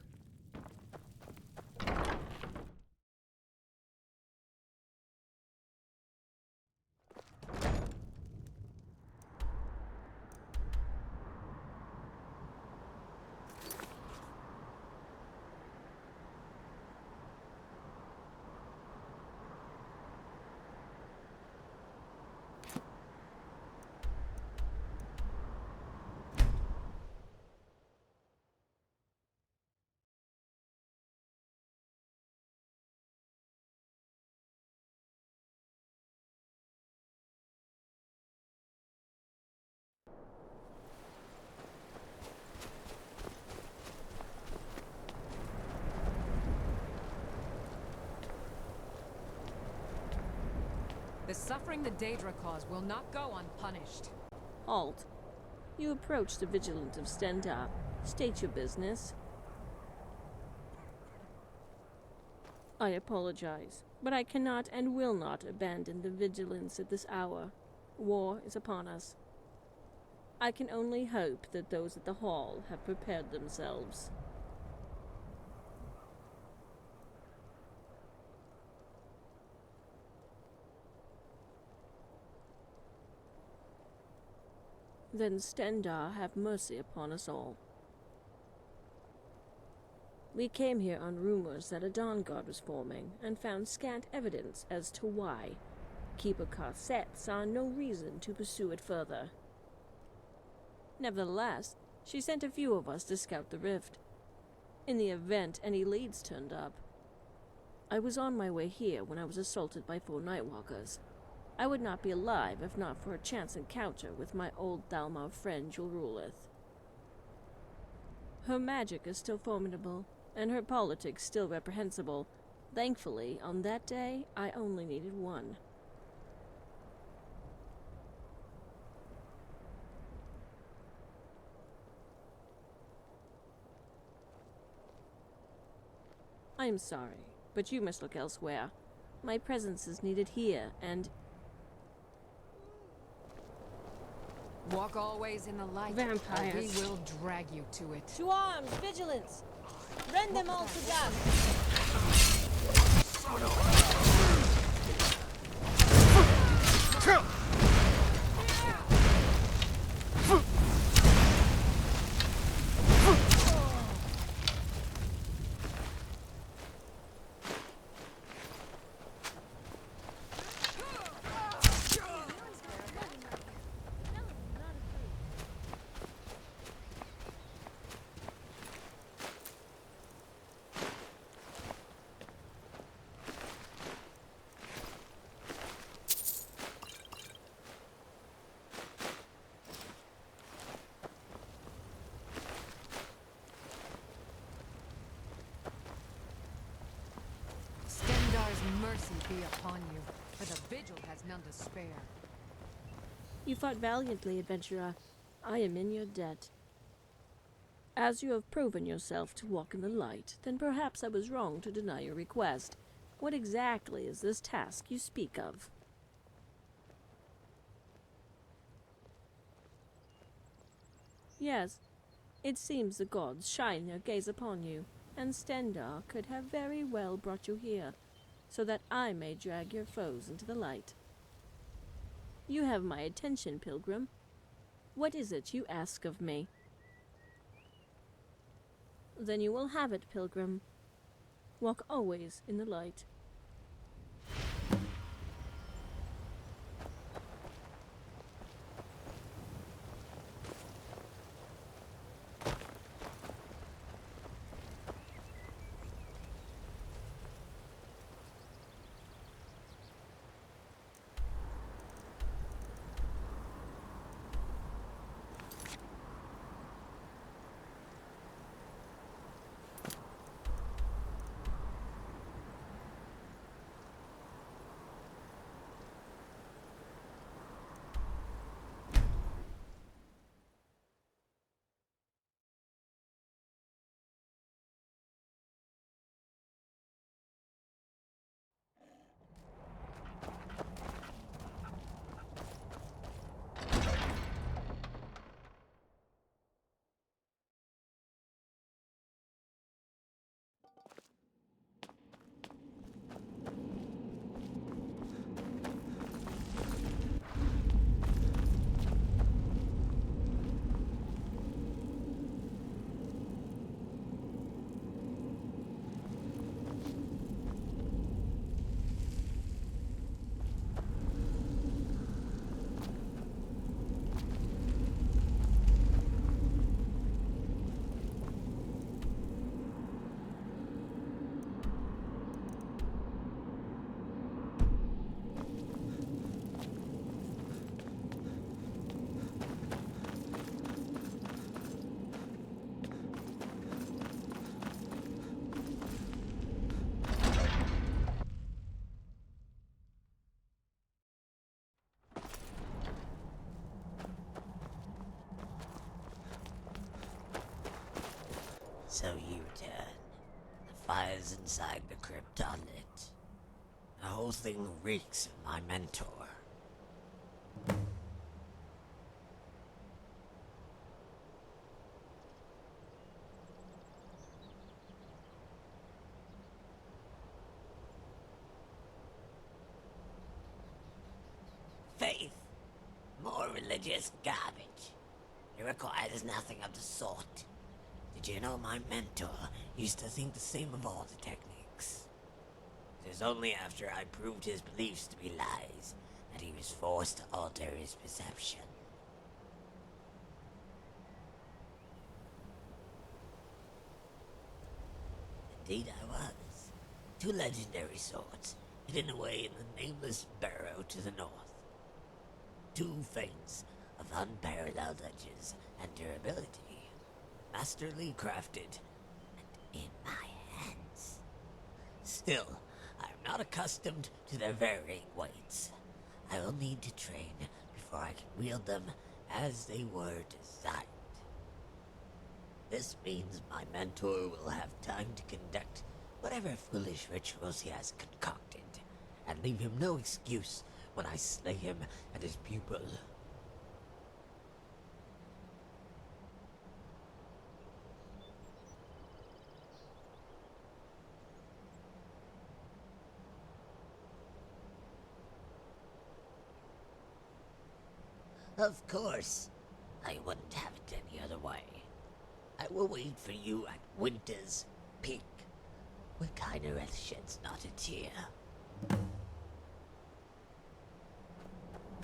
The suffering the Daedra cause will not go unpunished. Halt. You approach the Vigilant of Stendar. State your business. I apologize, but I cannot and will not abandon the Vigilance at this hour. War is upon us. I can only hope that those at the Hall have prepared themselves. Then Stendar have mercy upon us all. We came here on rumors that a Dawn Guard was forming, and found scant evidence as to why. Keeper Carset saw no reason to pursue it further. Nevertheless, she sent a few of us to scout the rift. In the event any leads turned up. I was on my way here when I was assaulted by 4 Nightwalkers. I would not be alive if not for a chance encounter with my old Thalmar friend Julrulith. Her magic is still formidable, and her politics still reprehensible. Thankfully, on that day, I only needed one. I am sorry, but you must look elsewhere. My presence is needed here, and Walk always in the light. Vampires. Or we will drag you to it. to arms, vigilance! Rend them all to dust! Stendar's mercy be upon you, for the Vigil has none to spare. You fought valiantly, adventurer. I am in your debt. As you have proven yourself to walk in the light, then perhaps I was wrong to deny your request. What exactly is this task you speak of? Yes, it seems the gods shine their gaze upon you, and Stendar could have very well brought you here, so that I may drag your foes into the light. You have my attention, pilgrim. What is it you ask of me? Then you will have it, pilgrim. Walk always in the light. So you turn. The fire's inside the crypt are lit. The whole thing reeks of my mentor. Faith. More religious garbage. It requires nothing of the sort. Did you know my mentor used to think the same of all the techniques? It is only after I proved his beliefs to be lies that he was forced to alter his perception. Indeed I was. 2 legendary swords, hidden away in the nameless burrow to the north. 2 things of unparalleled edges and durability, masterly crafted, and in my hands. Still, I am not accustomed to their varying weights. I will need to train before I can wield them as they were designed. This means my mentor will have time to conduct whatever foolish rituals he has concocted, and leave him no excuse when I slay him and his pupil. Of course. I wouldn't have it any other way. I will wait for you at Winter's Peak, where Kynareth sheds not a tear.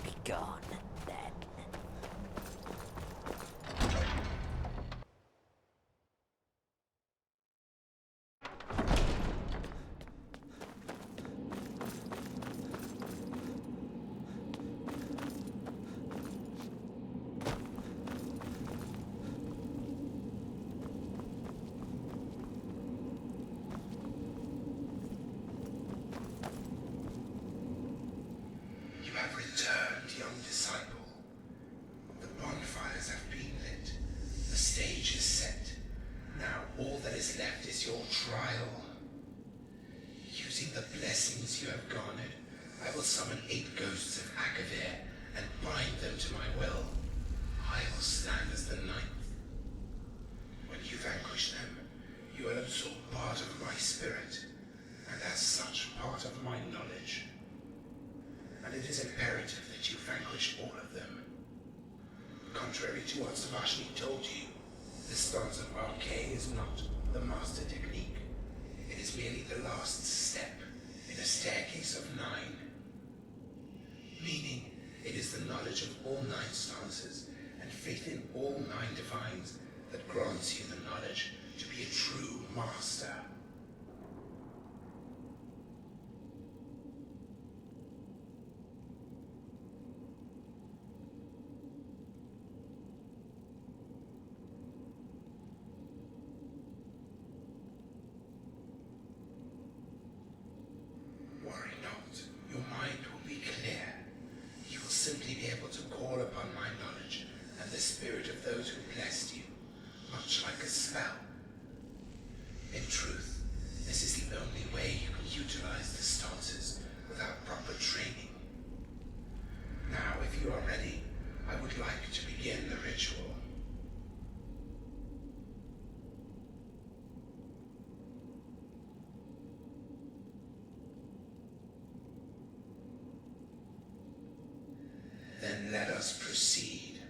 Be gone, then. You have returned, young disciple. The bonfires have been lit. The stage is set. Now all that is left is your trial. Using the blessings you have garnered, I will summon 8 ghosts of Akavir and bind them to my will. I will stand as the 9th. When you vanquish them, you will absorb part of my spirit, and as such part of my knowledge. And it is imperative that you vanquish all of them. Contrary to what ᵯᴑᴆᴆᴇᴆ told you, the stance of Arcane is not the master technique. It is merely the last step in a staircase of 9. Meaning, it is the knowledge of all 9 stances and faith in all 9 divines that grants you the knowledge to be a true master. Worry not, your mind will be clear. You will simply be able to call upon my knowledge and the spirit of those who blessed you, much like a spell. In truth, this is the only way you can utilize the stances without proper training. Now, if you are ready, I would like to begin the ritual. Then let us proceed.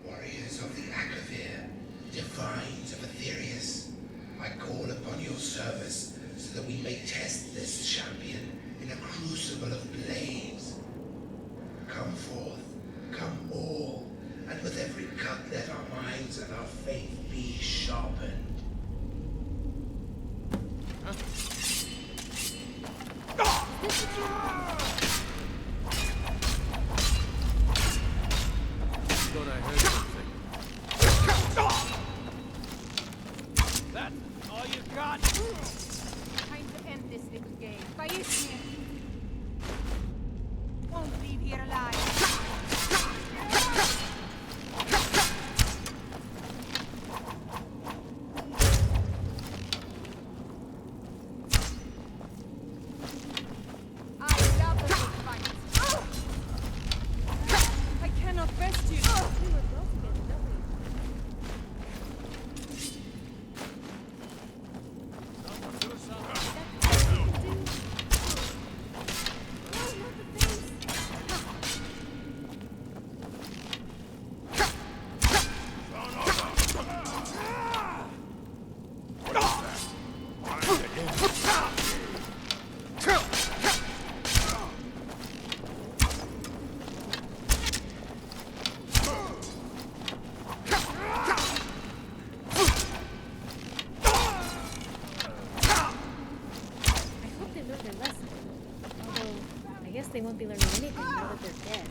Warriors of the Akavir, divines of Aetherius, I call upon your service so that we may test this champion in a crucible of blades. Come forth, come all, and with every cut let our minds and our faith be sharpened. guess they won't be learning anything now that they're dead.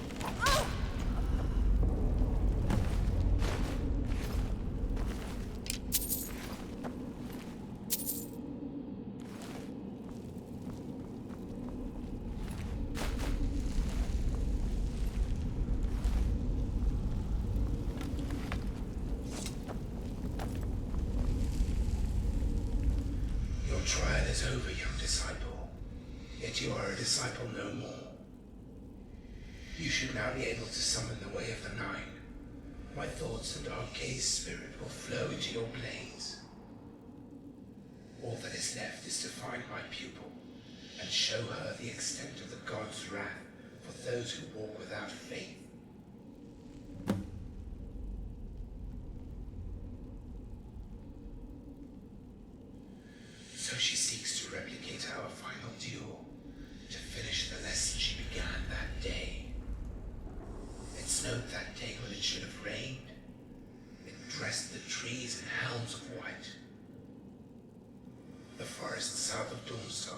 Your trial is over, young disciple. Yet you are a disciple no more. You should now be able to summon the Way of the Nine. My thoughts and Arcade's spirit will flow into your blades. All that is left is to find my pupil and show her the extent of the God's wrath for those who walk without faith. So she seeks to replicate our final duel, to finish the lesson she began that day. It snowed that day when it should have rained. It dressed the trees in helms of white. The forest south of Doomstar,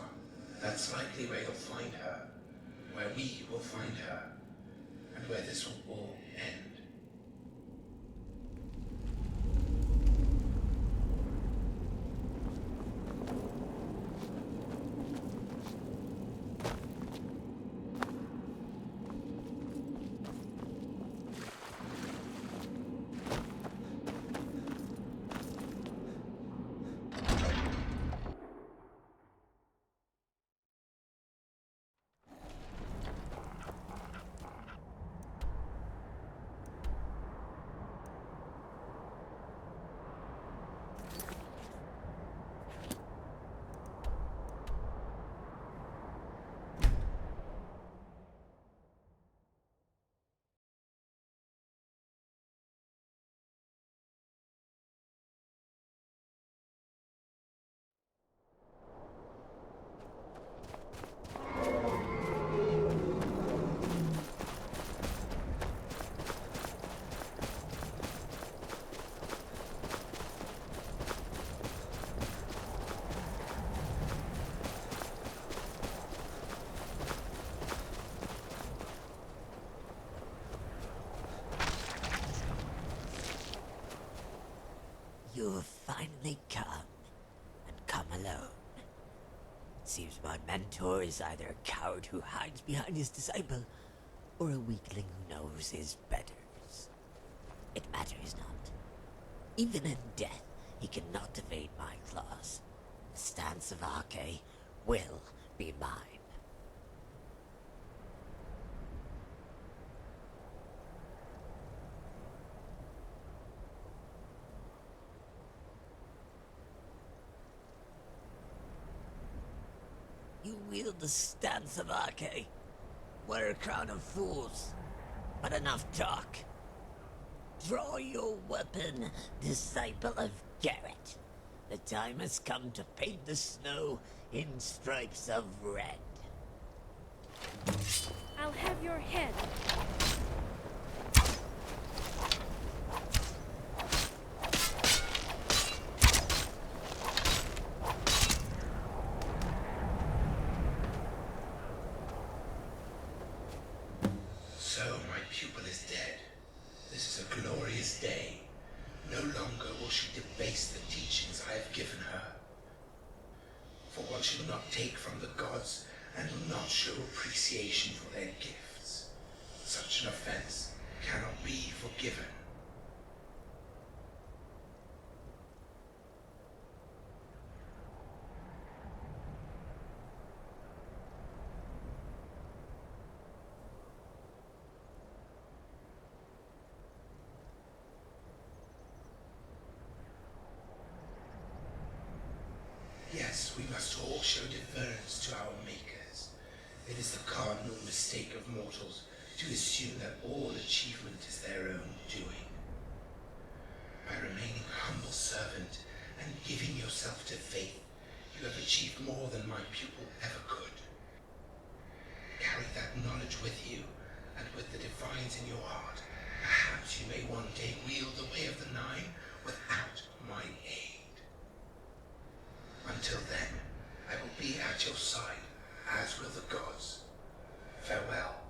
that's likely where you'll find her, where we will find her, and where this will all end. You have finally come, and come alone. Seems my mentor is either a coward who hides behind his disciple, or a weakling who knows his betters. It matters not. Even in death, he cannot evade my claws. The stance of Arke will be mine. You wield the stance of Arke. We're a crowd of fools. But enough talk. Draw your weapon, disciple of Garrett. The time has come to paint the snow in stripes of red. I'll have your head. So my pupil is dead. This is a glorious day. No longer will she debase the teachings I have given her. For one should not take from the gods and will not show appreciation for their gifts. Such an offense cannot be forgiven. Yes, we must all show deference to our makers. It is the cardinal mistake of mortals to assume that all achievement is their own doing. By remaining humble servant and giving yourself to faith, you have achieved more than my pupil ever could. Carry that knowledge with you, and with the divines in your heart, perhaps you may one day wield the Way of the Nine without my aid. Until then, I will be at your side, as will the gods. Farewell.